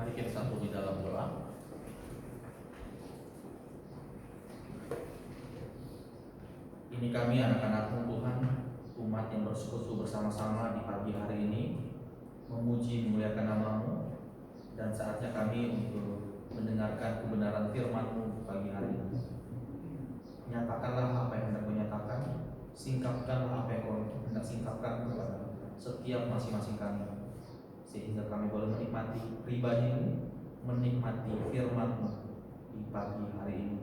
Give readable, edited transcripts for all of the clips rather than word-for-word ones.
Mari kita satu di dalam doa. Ini kami anak-anak Tuhan, umat yang bersekutu bersama-sama di pagi hari ini, memuji memuliakan nama-Mu, dan saatnya kami untuk mendengarkan kebenaran firman-Mu pagi hari ini. Nyatakanlah apa yang hendak Kau nyatakan, singkapkanlah apa yang Kau hendak singkapkan kepada setiap masing-masing kami, sehingga kami boleh menikmati pribadi-Mu, menikmati firman-Mu di pagi hari ini.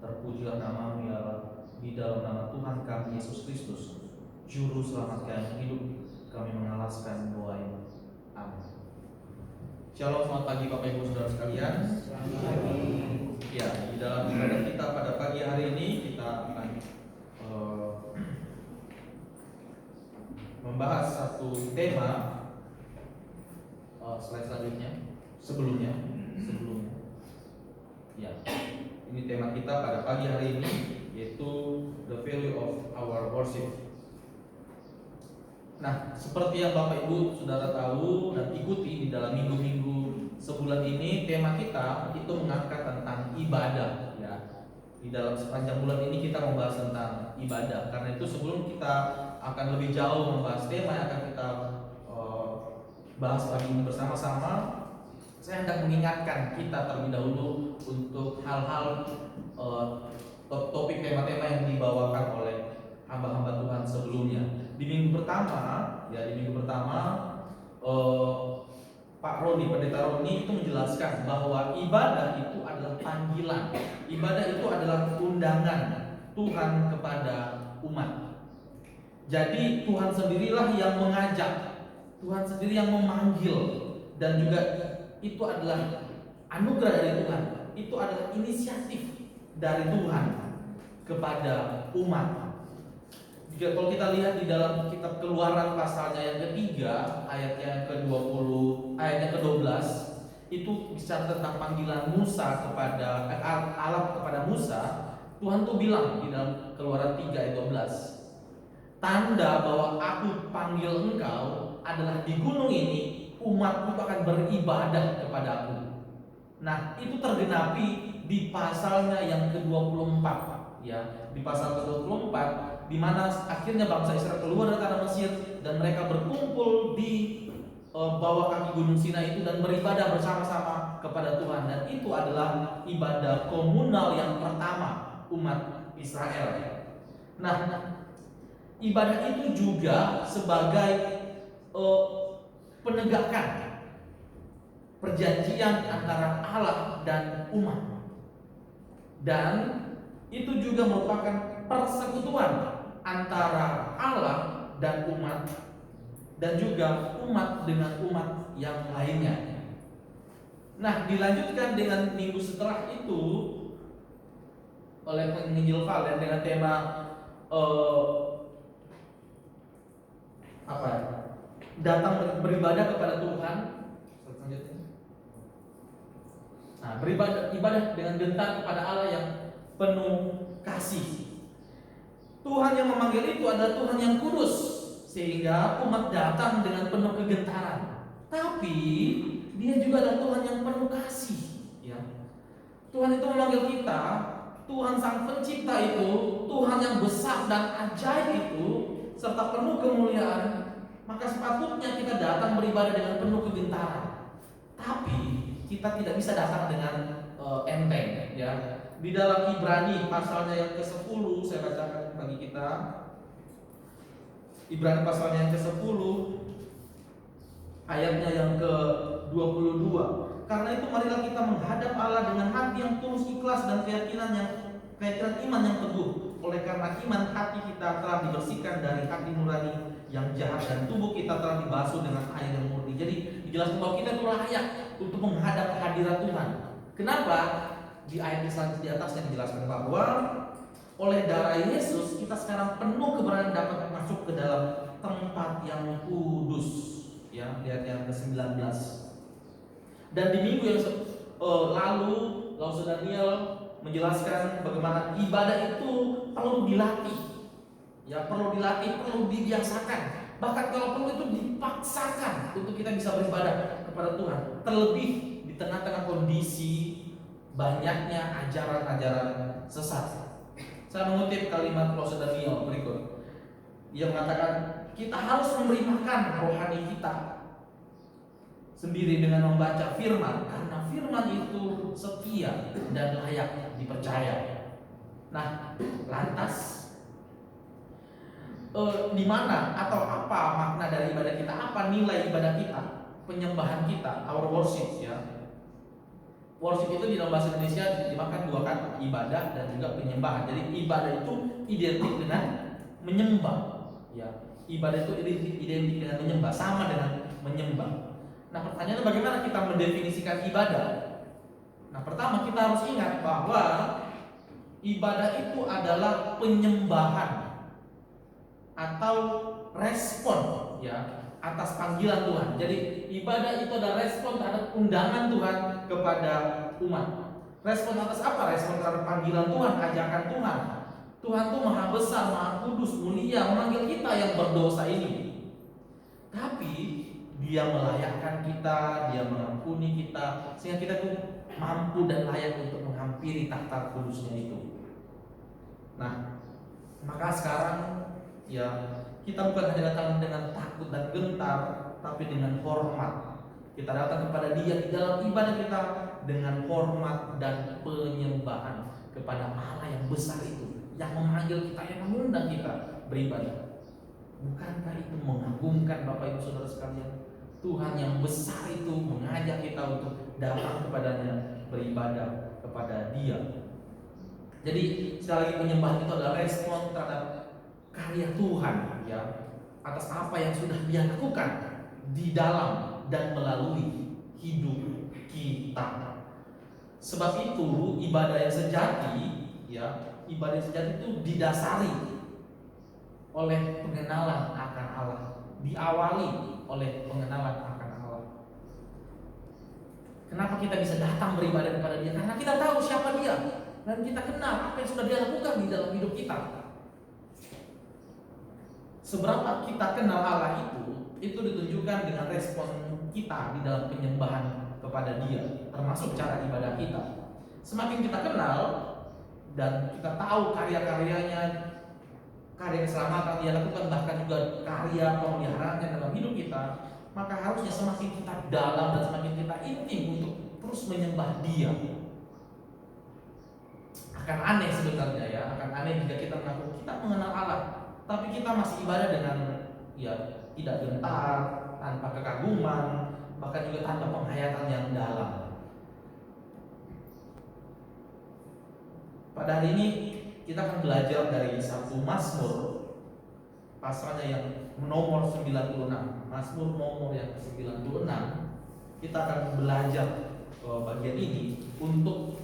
Terpujilah nama-Mu ya Allah. Di dalam nama Tuhan kami Yesus Kristus, Juru Selamat kami yang hidup, kami mengalaskan doa ini. Amin. Shalom, selamat pagi Bapak Ibu Saudara sekalian. Selamat pagi. Ya, di dalam ibadah kita pada pagi hari ini kita akan membahas satu tema. Slide selanjutnya, sebelumnya. Ya, ini tema kita pada pagi hari ini, yaitu the value of our worship. Nah, seperti yang Bapak Ibu Saudara tahu dan ikuti di dalam minggu-minggu sebulan ini, tema kita itu mengangkat tentang ibadah. Ya, di dalam sepanjang bulan ini kita membahas tentang ibadah. Karena itu sebelum kita akan lebih jauh membahas tema yang akan kita bahas pagi ini bersama-sama, saya hendak mengingatkan kita terlebih dahulu untuk hal-hal topik tema-tema yang dibawakan oleh hamba-hamba Tuhan sebelumnya. Di minggu pertama, Pak Roni, Pendeta Roni itu menjelaskan bahwa ibadah itu adalah panggilan, ibadah itu adalah undangan Tuhan kepada umat. Jadi Tuhan sendirilah yang mengajak, Tuhan sendiri yang memanggil, dan juga itu adalah anugerah dari Tuhan, itu adalah inisiatif dari Tuhan kepada umat. Jika kalau kita lihat di dalam kitab Keluaran pasalnya yang ketiga, ayatnya yang ke-20, ayatnya ke-12, itu bicara tentang panggilan Musa kepada Allah kepada Musa. Tuhan tuh bilang di dalam Keluaran 3 ayat 12, tanda bahwa aku panggil engkau adalah di gunung ini, umatku akan beribadah kepada aku. Nah, itu tergenapi di pasalnya yang ke-24, ya, di pasal ke-24, di mana akhirnya bangsa Israel keluar dari tanah Mesir dan mereka berkumpul di bawah kaki gunung Sinai itu dan beribadah bersama-sama kepada Tuhan, dan itu adalah ibadah komunal yang pertama umat Israel. Nah, ibadah itu juga sebagai penegakan perjanjian antara Allah dan umat, dan itu juga merupakan persekutuan antara Allah dan umat, dan juga umat dengan umat yang lainnya. Nah, dilanjutkan dengan minggu setelah itu oleh penginjil Valen dengan tema datang beribadah kepada Tuhan. Nah, ibadah dengan gentar kepada Allah yang penuh kasih. Tuhan yang memanggil itu adalah Tuhan yang kudus, sehingga umat datang dengan penuh kegentaran. Tapi Dia juga adalah Tuhan yang penuh kasih. Ya. Tuhan itu memanggil kita, Tuhan Sang Pencipta itu, Tuhan yang besar dan ajaib itu, serta penuh kemuliaan. Maka sepatutnya kita datang beribadah dengan penuh kegentaran. Tapi kita tidak bisa datang dengan enteng, ya. Di dalam Ibrani pasalnya yang ke-10, saya bacakan bagi kita. Ibrani pasalnya yang ke-10, ayatnya yang ke-22. Karena itu marilah kita menghadap Allah dengan hati yang tulus ikhlas dan keyakinan iman yang teguh. Oleh karena iman hati kita telah dibersihkan dari hati nurani yang jahat, dan tubuh kita telah dibasuh dengan air yang murni. Jadi dijelaskan bahwa kita itu layak untuk menghadap hadirat Tuhan. Kenapa? Di ayat di atasnya dijelaskan bahwa oleh darah Yesus kita sekarang penuh keberanian dapat masuk ke dalam tempat yang kudus. Ya, lihat yang ke-19. Dan di minggu yang lalu Saudara Daniel menjelaskan bagaimana ibadah itu perlu dilatih. Ya, perlu dilatih, perlu dibiasakan. Bahkan kalau perlu itu dipaksakan untuk kita bisa beribadah kepada Tuhan. Terlebih di di tengah-tengah kondisi banyaknya ajaran-ajaran sesat. Saya mengutip kalimat Klose Daniel berikut. Ia mengatakan, kita harus memberi makan rohani kita sendiri dengan membaca firman, karena firman itu setia dan layak dipercaya. Nah, lantas di mana atau apa makna dari ibadah kita? Apa nilai ibadah kita? Penyembahan kita, our worship ya. Worship itu di dalam bahasa Indonesia dimakan dua kata, ibadah dan juga penyembahan. Jadi ibadah itu identik dengan menyembah, ya. Ibadah itu identik dengan menyembah, sama dengan menyembah. Nah, pertanyaannya bagaimana kita mendefinisikan ibadah? Nah, pertama kita harus ingat bahwa ibadah itu adalah penyembahan atau respon, ya, atas panggilan Tuhan. Jadi ibadah itu adalah respon terhadap undangan Tuhan kepada umat. Respon atas apa? Respon terhadap panggilan Tuhan, ajakan Tuhan. Tuhan itu maha besar, maha kudus, mulia, memanggil kita yang berdosa ini. Tapi Dia melayakkan kita, Dia mengampuni kita, sehingga kita tuh mampu dan layak untuk menghampiri takhta kudusnya itu. Nah, maka sekarang ya, kita bukan hanya datang dengan takut dan gentar, tapi dengan hormat. Kita datang kepada Dia di dalam ibadah kita dengan hormat dan penyembahan kepada Allah yang besar itu, yang memanggil kita, yang mengundang kita beribadah. Bukankah itu mengagumkan Bapak Ibu Saudara sekalian? Tuhan yang besar itu mengajak kita untuk datang kepadanya, beribadah kepada Dia. Jadi sekali lagi, penyembahan itu adalah respon terhadap karya Tuhan, ya, atas apa yang sudah Dia lakukan di dalam dan melalui hidup kita. Sebab itu ibadah yang sejati, ya, ibadah yang sejati itu didasari oleh pengenalan akan Allah, diawali oleh pengenalan akan Allah. Kenapa kita bisa datang beribadah kepada Dia? Karena kita tahu siapa Dia dan kita kenal apa yang sudah Dia lakukan di dalam hidup kita. Seberapa kita kenal Allah itu ditunjukkan dengan respon kita di dalam penyembahan kepada Dia, termasuk cara ibadah kita. Semakin kita kenal dan kita tahu karya-karyanya, karya keselamatan Dia lakukan, bahkan juga karya pemeliharaannya dalam hidup kita, maka harusnya semakin kita dalam dan semakin kita intim untuk terus menyembah Dia. Akan aneh sebenarnya, ya, akan aneh jika kita mengaku kita mengenal Allah, tapi kita masih ibadah dengan, ya, tidak gentar, tanpa kekaguman, bahkan juga tanpa penghayatan yang dalam. Pada hari ini kita akan belajar dari satu Mazmur, pasalnya yang nomor 96, Mazmur nomor yang 96. Kita akan belajar bagian ini untuk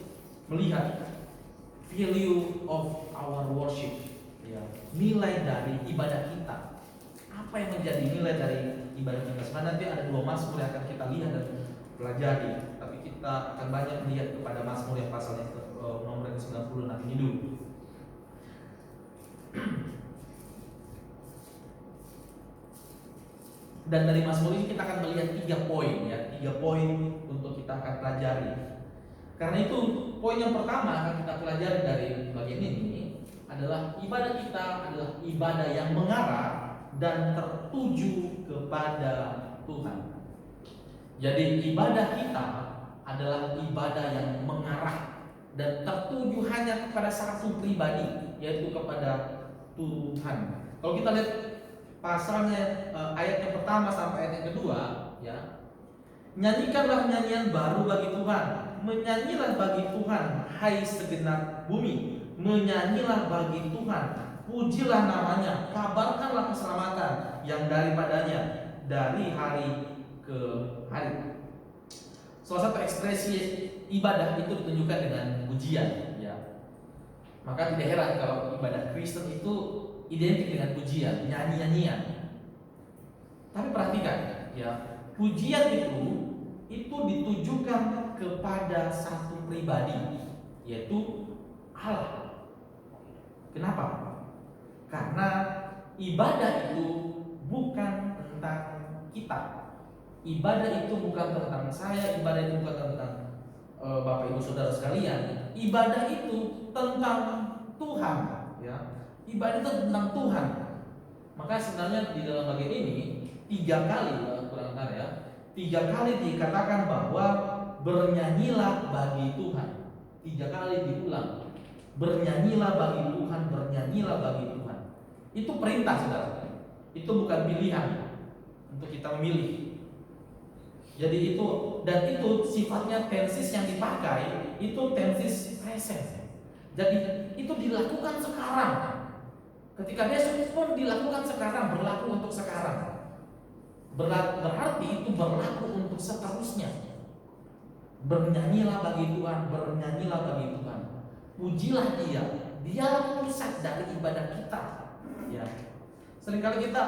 melihat value of our worship, ya, nilai dari ibadah kita. Apa yang menjadi nilai dari ibadah kita? Sebenarnya nanti ada dua Mazmur yang akan kita lihat dan pelajari, tapi kita akan banyak melihat kepada Mazmur yang pasalnya nomor 96 ini dulu. Dan dari Mazmur ini kita akan melihat 3 poin, ya, 3 poin untuk kita akan pelajari. Karena itu poin yang pertama akan kita pelajari dari bagian ini adalah ibadah kita adalah ibadah yang mengarah dan tertuju kepada Tuhan. Jadi ibadah kita adalah ibadah yang mengarah dan tertuju hanya kepada satu pribadi, yaitu kepada Tuhan. Kalau kita lihat pasalnya, ayat yang pertama sampai ayat yang kedua, ya, nyanyikanlah nyanyian baru bagi Tuhan, menyanyilah bagi Tuhan, hai segenap bumi, menyanyilah bagi Tuhan, pujilah namanya, kabarkanlah keselamatan yang daripadanya dari hari ke hari. Salah satu ekspresi ibadah itu ditunjukkan dengan pujian, ya. Maka tidak heran kalau ibadah Kristen itu identik dengan pujian, nyanyi-nyanyian. Tapi perhatikan, ya, pujian itu ditujukan kepada satu pribadi, yaitu Allah. Kenapa? Karena ibadah itu bukan tentang kita, Ibadah itu bukan tentang saya, ibadah itu bukan tentang Bapak Ibu Saudara sekalian. Ibadah itu tentang Tuhan, ya. Ibadah itu tentang Tuhan. Maka sebenarnya di dalam bagian ini 3 kali, kurang ya, 3 kali dikatakan bahwa bernyanyilah bagi Tuhan. 3 kali diulang, bernyanyilah bagi Tuhan, bernyanyilah bagi Tuhan. Itu perintah, saudara. Itu bukan pilihan untuk kita memilih. Jadi itu, dan itu sifatnya tensis yang dipakai itu tensis present. Jadi itu dilakukan sekarang. Ketika besok pun dilakukan sekarang, berlaku untuk sekarang. Berarti itu berlaku untuk seterusnya. Bernyanyilah bagi Tuhan, bernyanyilah bagi Tuhan. Pujilah Dia, Dialah pusat dari ibadah kita. Ya. Seringkali kita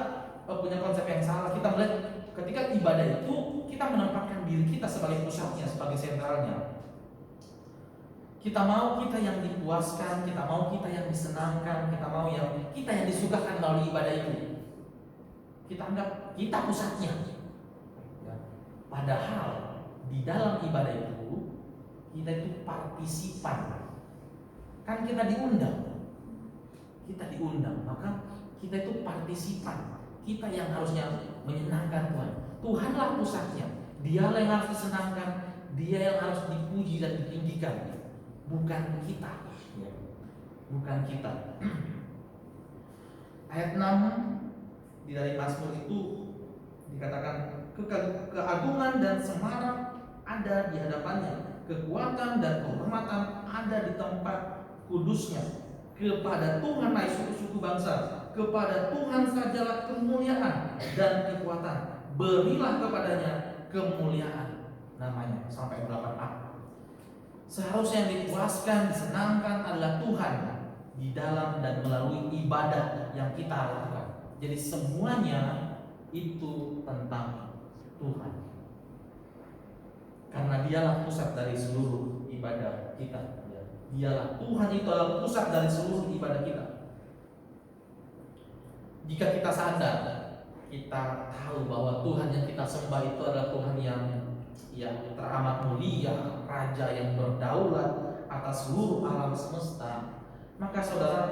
punya konsep yang salah. Kita melihat ketika ibadah itu kita menempatkan diri kita sebagai pusatnya, sebagai sentralnya. Kita mau kita yang dipuaskan, kita mau kita yang disenangkan, kita mau kita yang disukakan melalui ibadah itu. Kita anggap kita pusatnya. Ya. Padahal di dalam ibadah itu kita itu partisipan. Kan kita diundang. Kita diundang, maka kita itu partisipan. Kita yang harusnya menyenangkan Tuhan. Tuhanlah pusatnya. Dialah yang harus disenangkan, Dia yang harus dipuji dan ditinggikan. Bukan kita, ya. Bukan kita. Ayat 6 di dari Mazmur itu dikatakan keagungan dan semarak ada di hadapannya, kekuatan dan kehormatan ada di tempat kudusnya. Kepada Tuhan naik suku-suku bangsa, kepada Tuhan sajalah kemuliaan dan kekuatan. Berilah kepadanya kemuliaan namanya. Sampai 8a. Seharusnya yang dipuaskan, disenangkan adalah Tuhan di dalam dan melalui ibadah yang kita lakukan. Jadi semuanya itu tentang Tuhan. Karena Dialah pusat dari seluruh ibadah kita. Dialah, Tuhan itu adalah pusat dari seluruh ibadah kita. Jika kita sadar, kita tahu bahwa Tuhan yang kita sembah itu adalah Tuhan yang teramat mulia, Raja yang berdaulat atas seluruh alam semesta, maka saudara,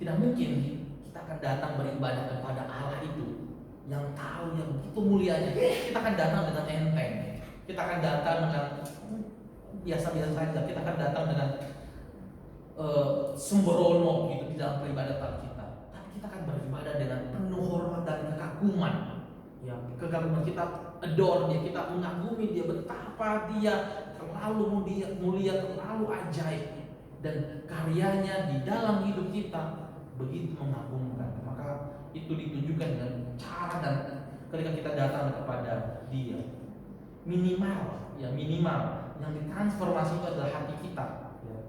tidak mungkin kita akan datang beribadah kepada Allah itu yang tahu yang begitu mulianya. Kita akan datang dengan enteng, kita akan datang dengan biasa-biasa saja, kita akan datang dengan sembrono gitu di dalam peribadatan kita. Tapi kita akan beribadah dengan penuh hormat dan kekaguman. Ya, kekaguman kita adore Dia, kita mengagumi Dia, betapa Dia terlalu mulia, terlalu ajaib, dan karyanya di dalam hidup kita begitu mengagumkan. Maka itu ditunjukkan dengan cara dan ketika kita datang kepada Dia. Minimal yang ditransformasi itu adalah hati kita. Ya.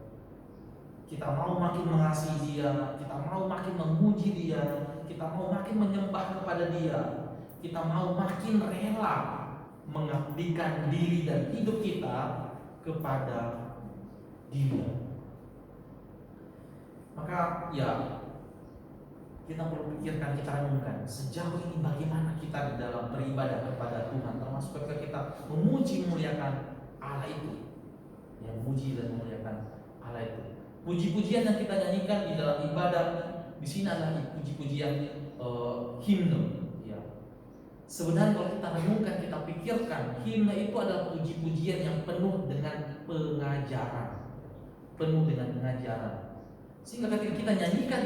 Kita mau makin mengasihi Dia, kita mau makin memuji Dia, kita mau makin menyembah kepada Dia, kita mau makin rela mengabdikan diri dan hidup kita kepada Dia. Maka ya, kita perlu pikirkan, kita renungkan sejauh ini bagaimana kita di dalam beribadah kepada Tuhan, termasuk ketika kita memuji memuliakan Allah itu. Ya, memuji dan memuliakan Allah itu. Puji-pujian yang kita nyanyikan di dalam ibadah di sini adalah puji-pujian himne. Ya. Sebenarnya kalau kita renungkan, kita pikirkan, himne itu adalah puji-pujian yang penuh dengan pengajaran, Sehingga ketika kita nyanyikan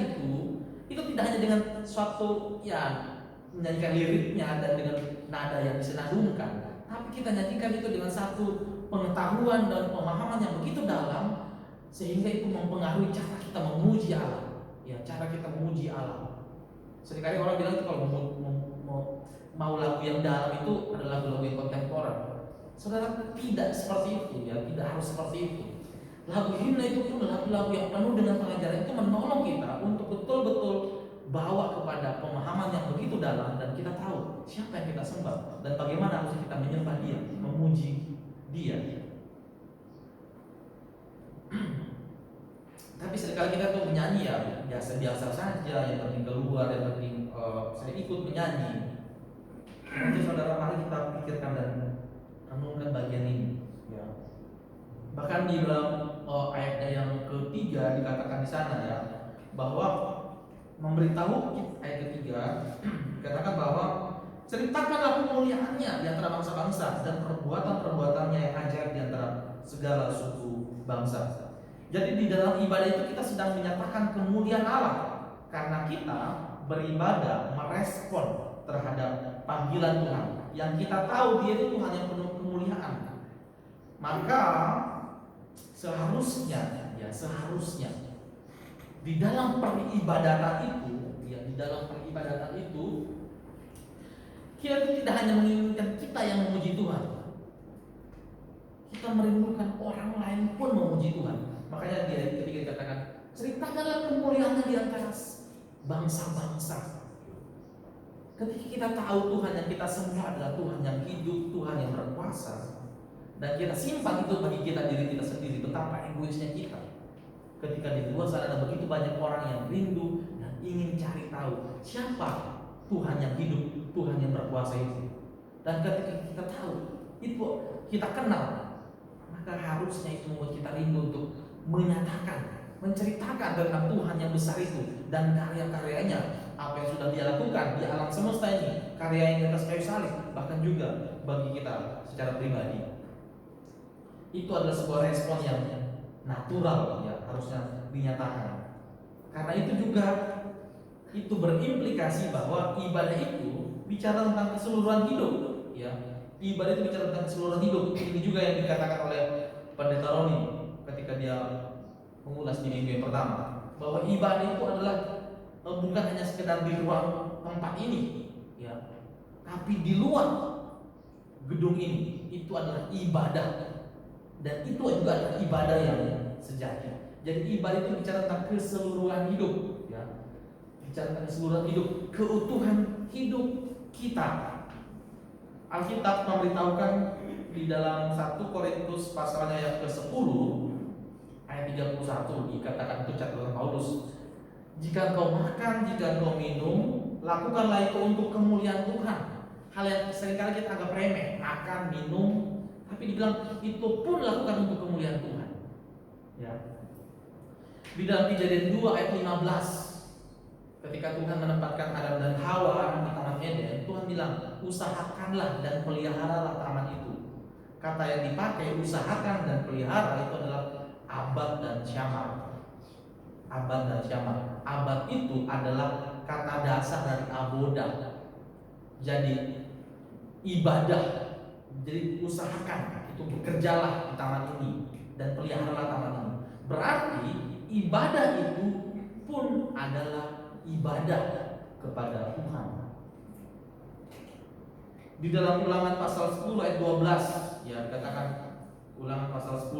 itu tidak hanya dengan suatu menyanyikan liriknya dan dengan nada yang disenandungkan, tapi kita nyanyikan itu dengan satu pengetahuan dan pemahaman yang begitu dalam, sehingga itu mempengaruhi cara kita memuji Allah. Ya, cara kita memuji Allah. Seringkali orang bilang itu kalau mau lagu yang dalam itu adalah lagu-lagu yang kontemporer. Saudara, tidak seperti itu, ya, tidak harus seperti itu. Lagu himne itu pun lagu-lagu yang penuh dengan pengajaran, itu menolong kita untuk betul-betul bawa kepada pemahaman yang begitu dalam, dan kita tahu siapa yang kita sembah dan bagaimana harus kita menyembah Dia, memuji Dia. Tapi seringkali kita tuh menyanyi biasa-biasa saja, yang penting keluar, yang penting saya ikut menyanyi. Itu saudara, mari kita pikirkan dan renungkan bagian ini. Ya. Bahkan di dalam ayatnya yang ketiga dikatakan di sana ya, bahwa memberitahu ayat ketiga dikatakan bahwa ceritakanlah kemuliaannya di antara bangsa-bangsa dan perbuatan-perbuatannya yang ajaib di antara segala suku bangsa. Jadi di dalam ibadah itu kita sedang menyatakan kemuliaan Allah karena kita beribadah merespon terhadap panggilan Tuhan yang kita tahu Dia itu Tuhan yang penuh kemuliaan. Maka seharusnya di dalam peribadatan itu, kita tidak hanya menginginkan kita yang memuji Tuhan, kita merindukan orang lain pun memuji Tuhan. Makanya dia ketika dikatakan ceritakanlah kemuliaannya di antara bangsa-bangsa. Ketika kita tahu Tuhan yang kita sembah adalah Tuhan yang hidup, Tuhan yang berkuasa, dan kita simpan itu bagi diri kita sendiri, betapa egoisnya kita. Ketika di luar sana ada begitu banyak orang yang rindu dan ingin cari tahu siapa Tuhan yang hidup, Tuhan yang berkuasa itu. Dan ketika kita tahu itu, kita kenal, maka harusnya itu membuat kita rindu untuk menyatakan, menceritakan tentang Tuhan yang besar itu dan karya-karyanya, apa yang sudah Dia lakukan di alam semesta ini, karya yang di atas kayu salib, bahkan juga bagi kita secara pribadi. Itu adalah sebuah respon yang natural ya, harusnya dinyatakan. Karena itu juga itu berimplikasi bahwa ibadah itu bicara tentang keseluruhan hidup ya. Ibadah itu bicara tentang keseluruhan hidup. Ini juga yang dikatakan oleh Pendeta Roni ketika dia mengulas di minggu yang pertama, bahwa ibadah itu adalah bukan hanya sekedar di ruang tempat ini ya, tapi di luar gedung ini itu adalah ibadah, dan itu juga adalah ibadah yang sejati. Jadi ibadah itu bicara tentang keseluruhan hidup ya, bicara tentang keseluruhan hidup, keutuhan hidup kita. Alkitab memberitahukan di dalam 1 Korintus pasalnya yang ke-10 ayat 31 dikatakan, itu catatan Paulus, jika engkau makan, jika engkau minum, lakukanlah itu untuk kemuliaan Tuhan. Hal yang seringkali kita anggap remeh, makan, minum, tapi dibilang itu pun lakukan untuk kemuliaan Tuhan ya. Di dalam Kejadian 2 ayat 15, ketika Tuhan menempatkan Adam dan Hawa di Taman Eden, Tuhan bilang, usahakanlah dan peliharalah taman itu. Kata yang dipakai usahakan dan pelihara itu adalah abad dan syamar. Abad dan syamar. Abad itu adalah kata dasar dari aboda. Jadi ibadah. Jadi usahakan itu, bekerjalah di taman ini dan peliharalah taman ini. Berarti ibadah itu pun adalah ibadah kepada Tuhan. Di dalam Ulangan pasal 10 ayat 12 ya dikatakan, Ulangan pasal 10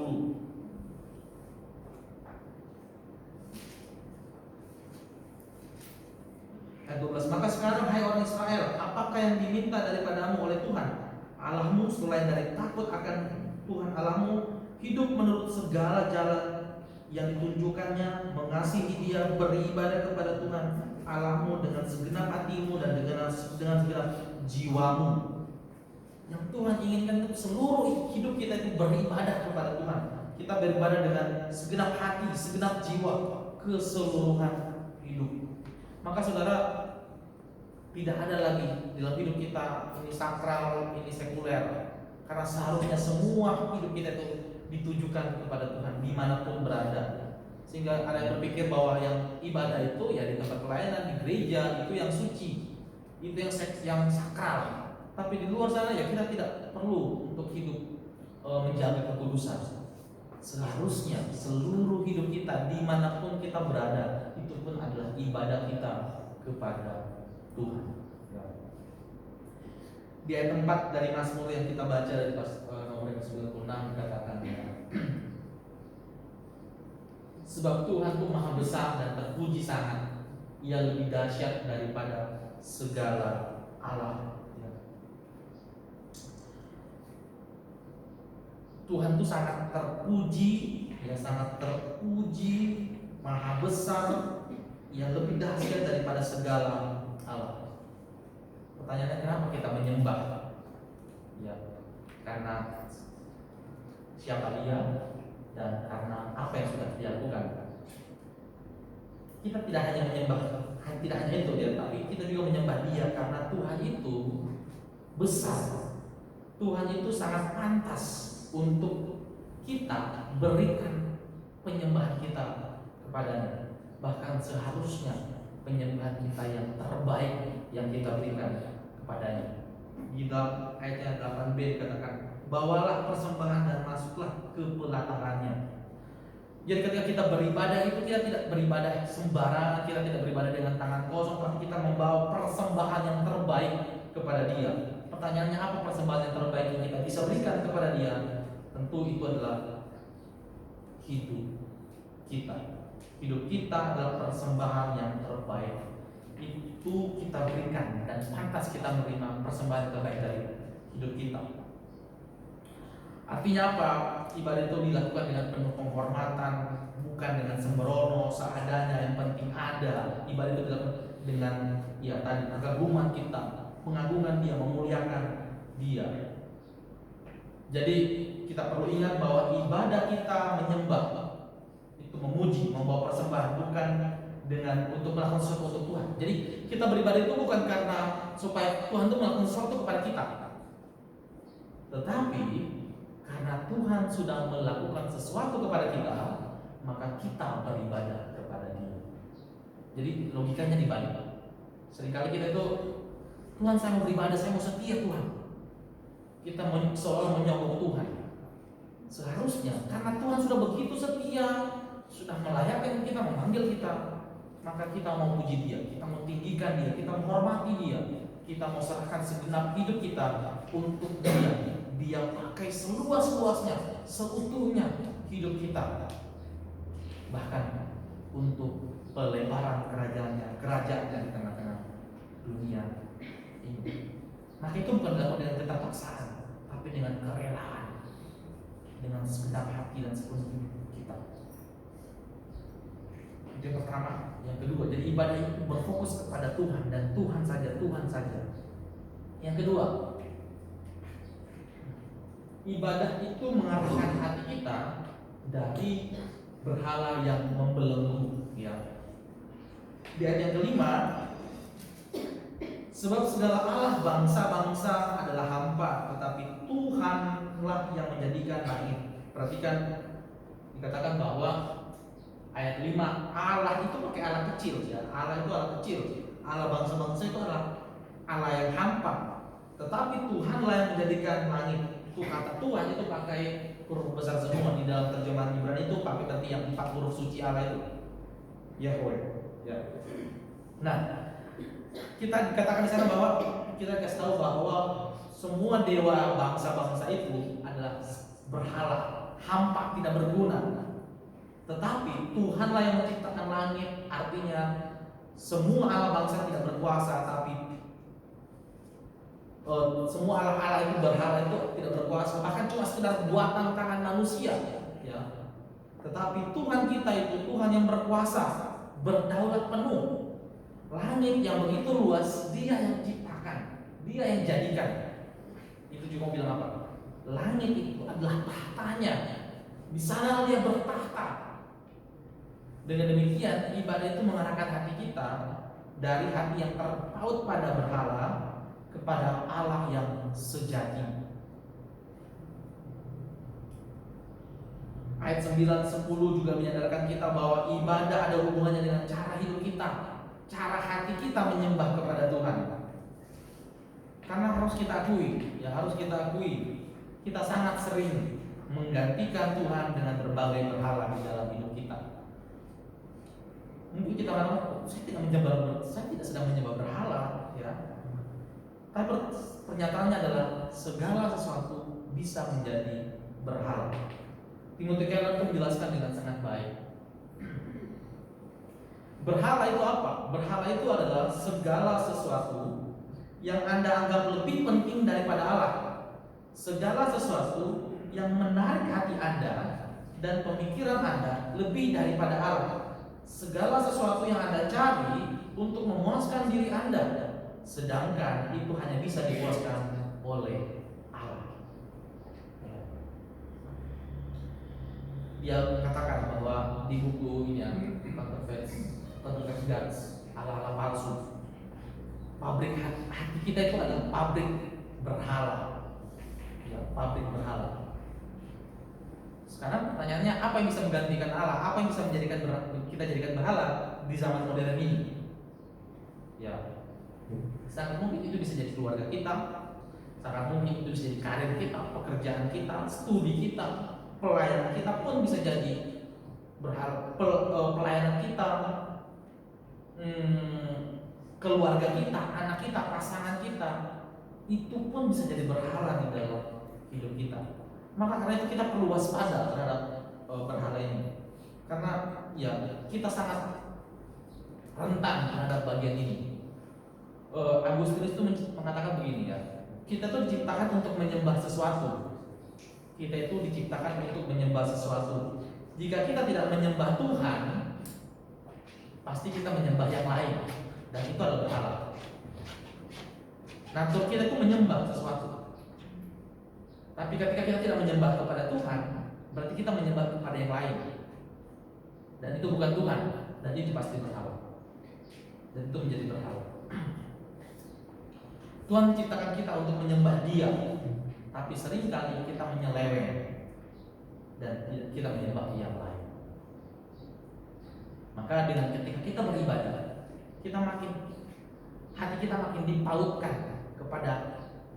ayat 12, maka sekarang hai orang Israel, apakah yang diminta daripadamu oleh Tuhan Allahmu selain dari takut akan Tuhan Allahmu, hidup menurut segala jalan yang ditunjukkannya, mengasihi Dia, beribadah kepada Tuhan Allahmu dengan segenap hatimu dan dengan segenap jiwamu. Yang Tuhan inginkan itu seluruh hidup kita itu beribadah kepada Tuhan. Kita beribadah dengan segenap hati, segenap jiwa, keseluruhan hidup. Maka saudara, tidak ada lagi dalam hidup kita ini sakral, ini sekuler. Karena seharusnya semua hidup kita itu ditujukan kepada Tuhan dimanapun berada. Sehingga ada yang berpikir bahwa yang ibadah itu ya di tempat pelayanan, di gereja, itu yang suci, itu yang sakral. Tapi di luar sana ya kita tidak perlu untuk hidup menjaga kekudusan. Seharusnya seluruh hidup kita dimanapun kita berada itu pun adalah ibadah kita kepada Tuhan. Di ayat 4 dari Mazmur yang kita baca dari nomor 96 dikatakan ya, sebab Tuhan itu maha besar dan terpuji sangat, Ia lebih dahsyat daripada segala Allah. Tuhan itu sangat terpuji, ya sangat terpuji, maha besar, yang lebih dahsyat daripada segala Allah. Pertanyaannya, kenapa kita menyembah? Ya, karena siapa dia dan karena apa yang sudah dia lakukan. Kita tidak hanya menyembah, tidak hanya itu ya, tapi kita juga menyembah dia karena Tuhan itu besar. Tuhan itu sangat pantas untuk kita berikan penyembahan kita kepadanya. Bahkan seharusnya penyembahan kita yang terbaik yang kita berikan kepadanya. Di dalam ayatnya 8b dikatakan, bawalah persembahan dan masuklah ke pelatarannya. Jadi ketika kita beribadah itu, kita tidak beribadah sembarangan, kita tidak beribadah dengan tangan kosong, tapi kita membawa persembahan yang terbaik kepada Dia. Pertanyaannya, apa persembahan yang terbaik yang kita bisa berikan kepada Dia? Tentu itu adalah hidup kita. Hidup kita adalah persembahan yang terbaik. Itu kita berikan dan pantas kita menerima persembahan terbaik dari hidup kita. Artinya apa? Ibadah itu dilakukan dengan penuh penghormatan, bukan dengan sembrono, seadanya, yang penting ada. Ibadah itu dilakukan dengan ya tadi kekaguman kita, pengagungan Dia, memuliakan Dia. Jadi kita perlu ingat bahwa ibadah kita menyembah itu memuji, membawa persembahan, bukan dengan untuk melakukan sesuatu untuk Tuhan. Jadi kita beribadah itu bukan karena supaya Tuhan itu melakukan sesuatu kepada kita, tetapi karena Tuhan sudah melakukan sesuatu kepada kita, maka kita beribadah kepada Dia. Jadi logikanya dibalik. Seringkali kita itu, Tuhan saya mau beribadah, saya mau setia Tuhan. Kita seolah menyogok Tuhan. Seharusnya karena Tuhan sudah begitu setia, sudah melayakkan kita, memanggil kita, maka kita mau puji Dia, kita mau tinggikan Dia, kita menghormati Dia, kita mau serahkan segenap hidup kita untuk Dia. Dia pakai seluas-luasnya, seutuhnya hidup kita, bahkan untuk pelebaran kerajaannya di tengah-tengah dunia ini. Maka itu bukan dilakukan dengan keterpaksaan, tapi dengan kerelaan, dengan segenap hati dan sepenuh kita. Itu yang pertama. Yang kedua, jadi ibadah itu berfokus kepada Tuhan dan Tuhan saja, Tuhan saja. Yang kedua, ibadah itu mengarahkan hati kita dari berhala yang membelenggu. Ya. Di ayat yang kelima, sebab segala Allah bangsa-bangsa adalah hampa, tetapi Tuhanlah yang menjadikan langit. Perhatikan, dikatakan bahwa ayat 5, Allah itu pakai Allah kecil ya. Allah itu Allah kecil. Allah bangsa-bangsa itu adalah Allah yang hampa. Tetapi Tuhanlah yang menjadikan langit. Itu kata Tuhan itu pakai huruf besar semua. Di dalam terjemahan Ibrani itu pakai berarti yang 4 huruf suci Allah itu, Yahweh. Ya. Nah, kita dikatakan di sana bahwa kita kasih tahu bahwa semua dewa bangsa-bangsa itu adalah berhala, hampa, tidak berguna. Tetapi Tuhanlah yang menciptakan langit, artinya semua Allah bangsa tidak berkuasa, tapi semua Allah itu berhala itu tidak berkuasa, bahkan cuma sekedar buatan tangan manusia, ya. Tetapi Tuhan kita itu Tuhan yang berkuasa, berdaulat penuh. Langit yang begitu luas, Dia yang ciptakan, Dia yang jadikan. Itu juga mau bilang apa? Langit itu adalah tahtanya. Di sana Dia bertahta. Dengan demikian, ibadah itu mengarahkan hati kita dari hati yang terpaut pada berhala kepada Allah yang sejati. Ayat 9-10 juga menyadarkan kita bahwa ibadah ada hubungannya dengan cara hidup kita, cara hati kita menyembah kepada Tuhan. Karena harus kita akui, kita sangat sering menggantikan Tuhan dengan berbagai berhala di dalam hidup kita. Mungkin kita katakan, saya tidak sedang menyembah berhala, ya. Tapi pernyataannya adalah segala sesuatu bisa menjadi berhala. Timotius Keller pun menjelaskan dengan sangat baik. Berhala itu apa? Berhala itu adalah segala sesuatu yang Anda anggap lebih penting daripada Allah. Segala sesuatu yang menarik hati Anda dan pemikiran Anda lebih daripada Allah. Segala sesuatu yang Anda cari untuk memuaskan diri Anda. sedangkan itu hanya bisa dipuaskan oleh Allah. Dia katakan bahwa di buku ini ya, Counterfeit Gods, Allah-Allah palsu. Pabrik hati kita itu adalah pabrik berhala, ya, pabrik berhala. Sekarang pertanyaannya, apa yang bisa menggantikan Allah? Apa yang bisa menjadikan kita jadikan berhala di zaman modern ini? Ya, sangat mungkin itu bisa jadi keluarga kita, sangat mungkin itu bisa jadi karir kita, pekerjaan kita, studi kita, pelayanan kita pun bisa jadi berhala. Pelayanan kita, keluarga kita, anak kita, pasangan kita, itu pun bisa jadi berhala di dalam hidup kita. Maka karena itu kita perlu waspada terhadap berhala ini, karena ya kita sangat rentan terhadap bagian ini. Agustinus itu mengatakan begini ya, kita tuh diciptakan untuk menyembah sesuatu. Kita itu diciptakan untuk menyembah sesuatu. Jika kita tidak menyembah Tuhan, pasti kita menyembah yang lain, dan itu adalah berhala. Natur kita itu menyembah sesuatu. Tapi ketika kita tidak menyembah kepada Tuhan, berarti kita menyembah kepada yang lain, dan itu bukan Tuhan, dan itu pasti berhala, dan itu menjadi berhala. Tuhan menciptakan kita untuk menyembah Dia, tapi seringkali kita menyeleweng dan kita menyembah yang lain. Maka dengan ketika kita beribadah, hati kita makin dipautkan kepada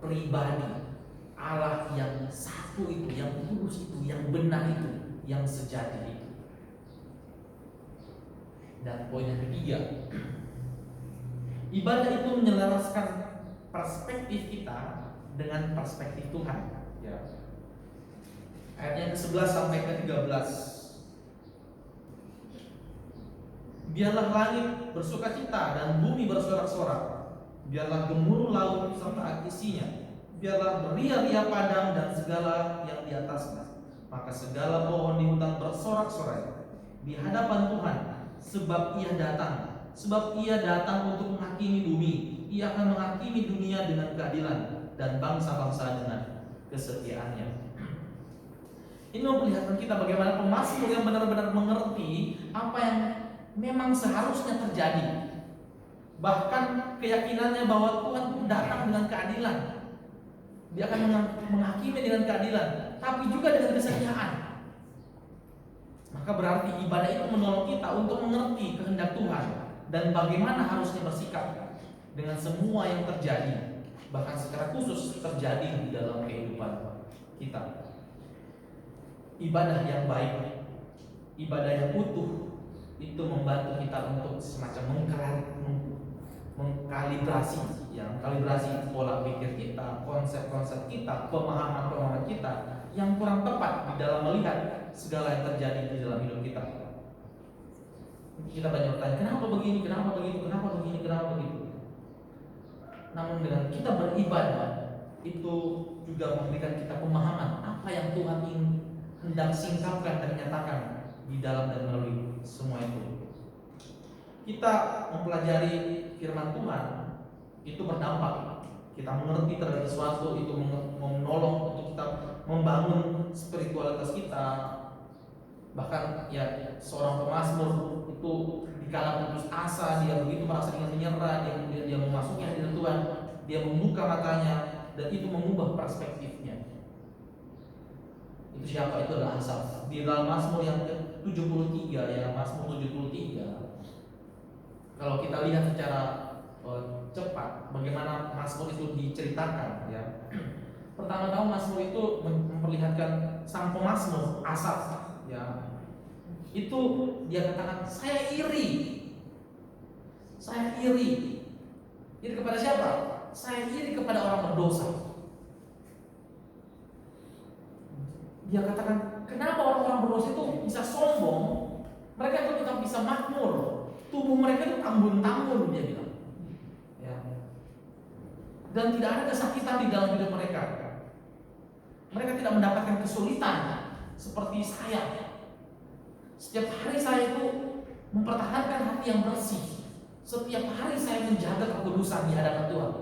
pribadi Allah yang satu itu, yang tulus itu, yang benar itu, yang sejati itu. Dan poin yang ketiga, ibadah itu menyelaraskan perspektif kita dengan perspektif Tuhan. Ya. Ayat yang ke-11 sampai ke-13. Biarlah langit bersukacita dan bumi bersorak-sorak. Biarlah gemuruh laut serta isinya. Biarlah beria-ria padang dan segala yang di atasnya. Maka segala pohon di hutan bersorak-sorai di hadapan Tuhan, sebab Ia datang. Sebab Ia datang untuk menghakimi bumi. Ia akan menghakimi dunia dengan keadilan dan bangsa-bangsa dengan kesetiaannya. Ini memperlihatkan kita bagaimana pemazmur yang benar-benar mengerti apa yang memang seharusnya terjadi. Bahkan keyakinannya bahwa Tuhan datang dengan keadilan. Dia akan menghakimi dengan keadilan, tapi juga dengan kesetiaan. Maka berarti ibadah itu menolong kita untuk mengerti kehendak Tuhan dan bagaimana harusnya bersikap dengan semua yang terjadi, bahkan secara khusus terjadi di dalam kehidupan kita. Ibadah yang baik, ibadah yang utuh, itu membantu kita untuk semacam mengkalibrasi pola pikir kita, konsep-konsep kita, pemahaman-pemahaman kita yang kurang tepat di dalam melihat segala yang terjadi di dalam hidup kita. Kita banyak bertanya, kenapa begini, kenapa begitu, kenapa begini, kenapa begitu. Namun dengan kita beribadah, itu juga memberikan kita pemahaman apa yang Tuhan hendak singkapkan dan nyatakan di dalam dan melalui semua itu. Kita mempelajari firman Tuhan itu berdampak. Kita mengerti terhadap sesuatu itu menolong untuk kita membangun spiritualitas kita. Bahkan ya seorang pemazmur itu dikala putus asa, dia begitu merasa ingin menyerah, dia memasuki hadirat Tuhan, dia membuka matanya dan itu mengubah perspektifnya. Itu siapa? Itu adalah Asaf. Di dalam Mazmur yang ke-73 ya, Mazmur 73. Kalau kita lihat secara cepat bagaimana Mazmur itu diceritakan ya. Pertama-tama Mazmur itu memperlihatkan sang pemazmur Asaf ya. Itu dia katakan, saya iri. Saya iri. Iri kepada siapa? Saya iri kepada orang berdosa. Dia katakan, kenapa orang-orang berdosa itu bisa sombong? Mereka itu tetap bisa makmur. Tubuh mereka itu tambun-tambun, dia bilang. Ya. Dan tidak ada kesakitan di dalam hidup mereka. Mereka tidak mendapatkan kesulitan seperti saya. Setiap hari saya itu mempertahankan hati yang bersih. setiap hari saya menjaga kekudusan di hadapan Tuhan.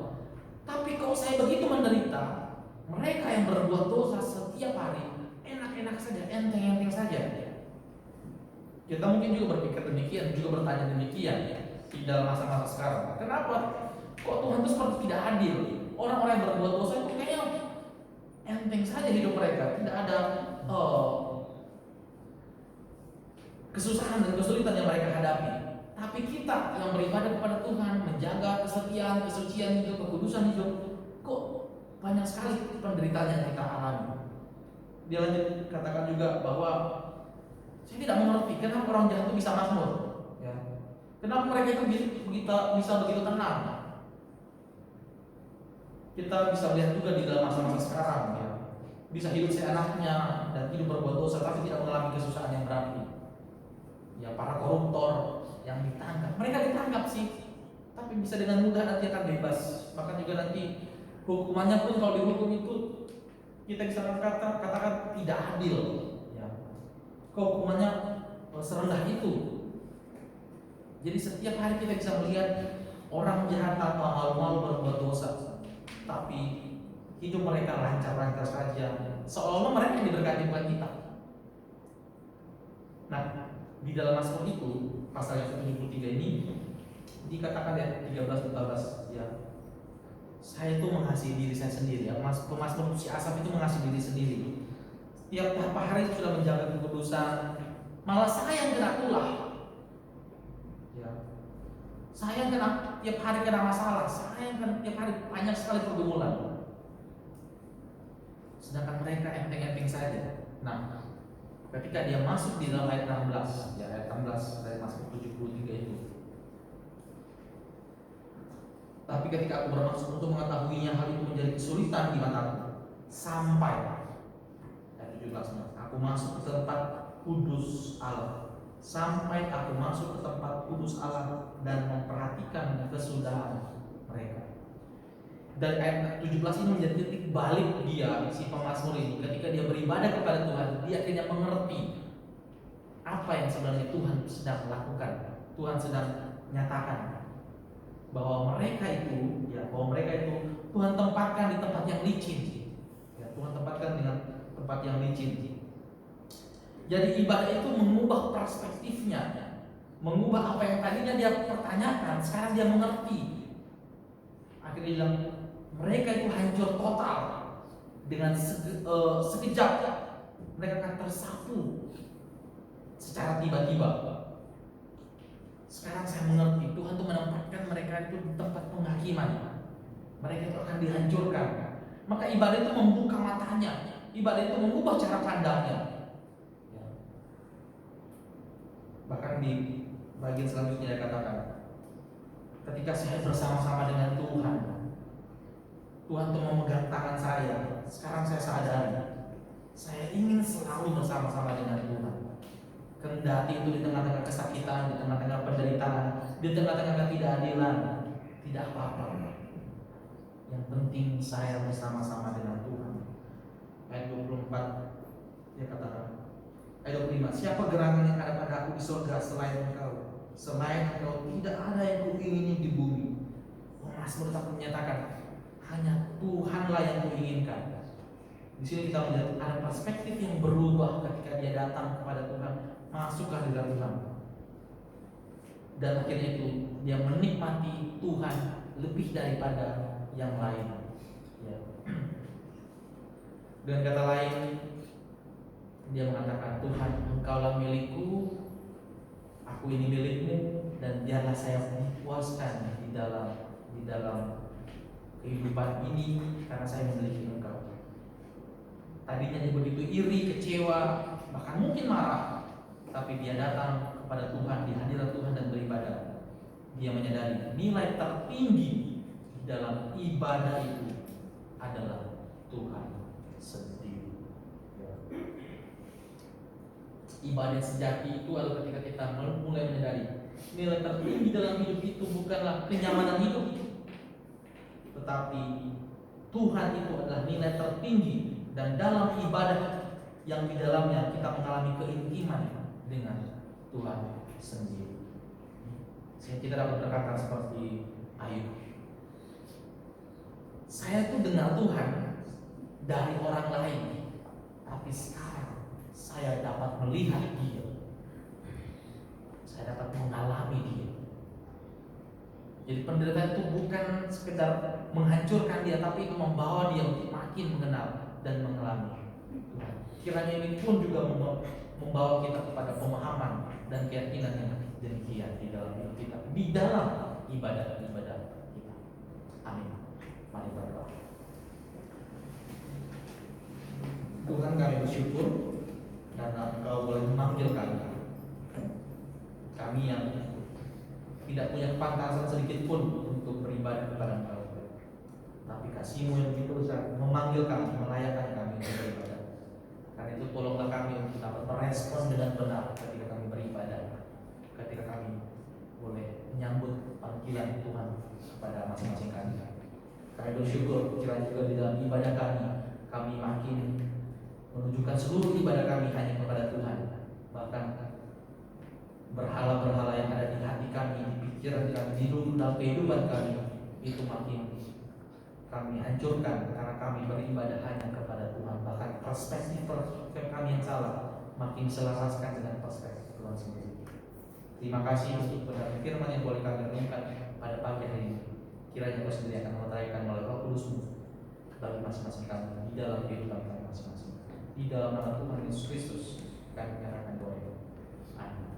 Tapi kalau saya begitu menderita, mereka yang berbuat dosa setiap hari enak-enak saja, enteng-enteng saja. Kita mungkin juga berpikir demikian, juga bertanya demikian di dalam masa-masa sekarang. Kenapa? Kok Tuhan itu seperti tidak adil? Orang-orang yang berbuat dosa itu kayaknya enteng saja hidup mereka, tidak ada kesusahan dan kesulitan yang mereka hadapi. Tapi kita yang beribadah kepada Tuhan, menjaga kesetiaan, kesucian hidup, kekudusan hidup, kok banyak sekali penderitaan yang kita alami. Dia lanjut katakan juga bahwa saya tidak mengerti kenapa orang jahat itu bisa makmur, ya. Kenapa mereka itu bisa begitu tenang. Kita bisa lihat juga di dalam masa-masa sekarang, ya. Bisa hidup seenaknya dan hidup berbuat dosa tapi tidak mengalami kesusahan yang berarti. Ya, para koruptor yang ditangkap, mereka ditangkap sih, tapi bisa dengan mudah nanti akan bebas. Bahkan juga nanti hukumannya pun kalau dihukum itu kita bisa katakan tidak adil, ya. Hukumannya serendah itu. Jadi setiap hari kita bisa melihat orang jahat atau malu-malu berbuat dosa, tapi hidup mereka lancar-lancar saja, seolah-olah mereka yang diberkati bukan kita. Nah, di dalam Mazmur itu pasal yang 73 ini dikatakan ya 13-14, ya, saya itu mengasihi diri saya sendiri, ya. Pemazmur si Asaf itu mengasihi diri sendiri. Tiap hari sudah menjaga kekudusan, malah saya yang kena ulah, ya. Saya yang kena, tiap hari kena masalah, saya yang kena, tiap hari banyak sekali pergumulan. Sedangkan mereka enteng-enteng saja. Nah, ketika dia masuk di dalam ayat 16, ya, ayat 16 dari Mazmur 73 itu. Tapi ketika aku bermaksud untuk mengetahuinya, hal itu menjadi kesulitan di mataku. Sampai ayat 17, aku masuk ke tempat kudus Allah. Sampai aku masuk ke tempat kudus Allah dan memperhatikan kesudahan mereka. Dan ayat 17 ini menjadi titik balik dia, si pemazmur ini. Ketika dia beribadah kepada Tuhan, dia akhirnya mengerti apa yang sebenarnya Tuhan sedang lakukan. Tuhan sedang nyatakan bahwa mereka itu, ya, Tuhan tempatkan di tempat yang licin, ya, Tuhan tempatkan dengan tempat yang licin. Jadi ibadah itu mengubah perspektifnya, mengubah apa yang tadinya dia pertanyakan, sekarang dia mengerti. Akhirnya dia bilang, mereka itu hancur total dengan sekejap mereka akan tersapu secara tiba-tiba. Sekarang saya mengerti Tuhan itu menempatkan mereka itu di tempat penghakiman. Mereka itu akan dihancurkan. Maka ibadah itu membuka matanya, ibadah itu mengubah cara pandangnya. Bahkan di bagian selanjutnya dia katakan, ketika saya bersama-sama dengan Tuhan, Tuhan itu memegang tangan saya. Sekarang saya sadari, saya ingin selalu bersama-sama dengan Tuhan. Kendati itu di tengah-tengah kesakitan, di tengah-tengah penderitaan, di tengah-tengah ketidakadilan, tidak apa-apa. Yang penting saya bersama-sama dengan Tuhan. Ayat 24 dia katakan, ayat 25, siapa gerangan yang ada pada aku di surga selain engkau? Selain engkau tidak ada yang kuingini di bumi. Mazmur tetap menyatakan, hanya Tuhanlah yang kuinginkan. Di sini kita melihat ada perspektif yang berubah ketika dia datang kepada Tuhan, masuklah di dalam Tuhan. Dan akhirnya itu dia menikmati Tuhan lebih daripada yang lain. Ya. Dengan kata lain, dia mengatakan, Tuhan, engkaulah milikku, aku ini milikmu, dan biarlah saya puaskan di dalam kehidupan ini karena saya memiliki engkau. Tadinya dia begitu iri, kecewa, bahkan mungkin marah, tapi dia datang kepada Tuhan, di hadirat Tuhan dan beribadah. Dia menyadari nilai tertinggi di dalam ibadah itu adalah Tuhan sendiri. Ibadah sejati itu adalah ketika kita mulai menyadari nilai tertinggi dalam hidup itu bukanlah kenyamanan hidup, tetapi Tuhan itu adalah nilai tertinggi, dan dalam ibadah yang di dalamnya kita mengalami keintiman dengan Tuhan sendiri. Sehingga kita dapat berkata seperti Ayub, saya tuh dengar Tuhan dari orang lain, tapi sekarang saya dapat melihat Dia, saya dapat mengalami Dia. Jadi penderitaan itu bukan sekedar menghancurkan dia, tapi itu membawa dia untuk makin mengenal dan mengalami Tuhan. Kiranya ini pun juga membawa kita kepada pemahaman dan keyakinan yang demikian di dalam hidup kita, di dalam ibadah-ibadah kita. Amin. Mari berdoa. Tuhan, kami bersyukur karena Engkau boleh memanggil kami yang tidak punya kepantasan sedikit pun untuk beribadah kepada Engkau. Tapi kasih-Mu yang begitu besar memanggil kami, melayakkan kami untuk beribadah. Karena itu tolonglah kami untuk dapat merespon dengan benar ketika kami beribadah, ketika kami boleh menyambut panggilan Tuhan kepada masing-masing kami. Kami bersyukur kiranya juga di dalam ibadah kami makin menunjukkan seluruh ibadah kami hanya kepada Tuhan. Bahkan berhala-berhala yang ada di hati kami, di pikiran kami, di dalam kehidupan kami, itu makin kami hancurkan karena kami beribadah hanya kepada Tuhan. Bahkan perspektif kami yang salah makin diselaraskan dengan perspektif Tuhan sendiri. Terima kasih untuk benar firman yang boleh kami renungkan pada pagi hari ini. Kiranya Kau sendiri akan meneraikan melalui Roh Kudus-Mu bagi masing-masing kami di dalam kehidupan kami masing-masing. Di dalam nama Tuhan Yesus Kristus kami menyerahkan doa. Amin.